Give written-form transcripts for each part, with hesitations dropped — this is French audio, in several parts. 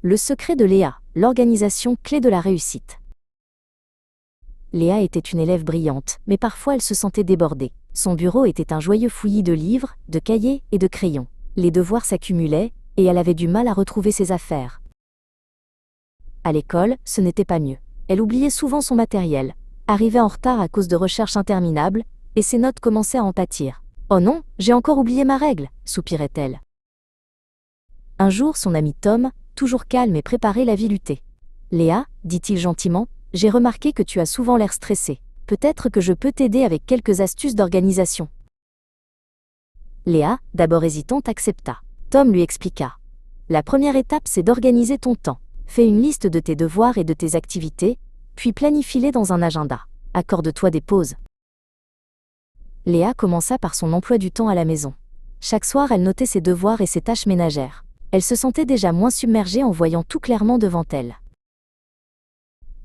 Le secret de Léa, l'organisation clé de la réussite. Léa était une élève brillante, mais parfois elle se sentait débordée. Son bureau était un joyeux fouillis de livres, de cahiers et de crayons. Les devoirs s'accumulaient, et elle avait du mal à retrouver ses affaires. À l'école, ce n'était pas mieux. Elle oubliait souvent son matériel, arrivait en retard à cause de recherches interminables, et ses notes commençaient à en pâtir. « Oh non, j'ai encore oublié ma règle !» soupirait-elle. Un jour, son ami Tom, toujours calme et préparé, la vit lutter. « Léa, dit-il gentiment, j'ai remarqué que tu as souvent l'air stressée. Peut-être que je peux t'aider avec quelques astuces d'organisation. » Léa, d'abord hésitante, accepta. Tom lui expliqua. « La première étape, c'est d'organiser ton temps. Fais une liste de tes devoirs et de tes activités, puis planifie-les dans un agenda. Accorde-toi des pauses. » Léa commença par son emploi du temps à la maison. Chaque soir, elle notait ses devoirs et ses tâches ménagères. Elle se sentait déjà moins submergée en voyant tout clairement devant elle.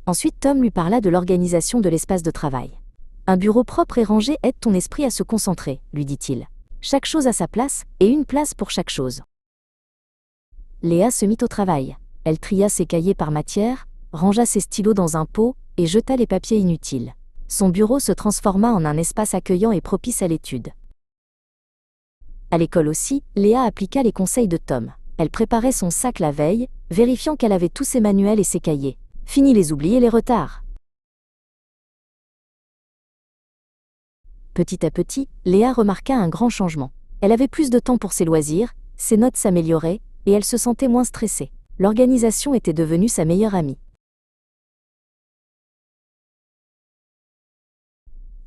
Ensuite, Tom lui parla de l'organisation de l'espace de travail. « Un bureau propre et rangé aide ton esprit à se concentrer, » lui dit-il. « Chaque chose a sa place, et une place pour chaque chose. » Léa se mit au travail. Elle tria ses cahiers par matière, rangea ses stylos dans un pot, et jeta les papiers inutiles. Son bureau se transforma en un espace accueillant et propice à l'étude. À l'école aussi, Léa appliqua les conseils de Tom. Elle préparait son sac la veille, vérifiant qu'elle avait tous ses manuels et ses cahiers. Fini les oublis et les retards. Petit à petit, Léa remarqua un grand changement. Elle avait plus de temps pour ses loisirs, ses notes s'amélioraient, et elle se sentait moins stressée. L'organisation était devenue sa meilleure amie.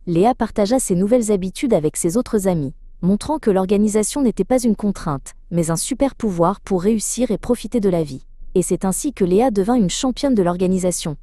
Léa partagea ses nouvelles habitudes avec ses autres amis, montrant que l'organisation n'était pas une contrainte, mais un super pouvoir pour réussir et profiter de la vie. Et c'est ainsi que Léa devint une championne de l'organisation.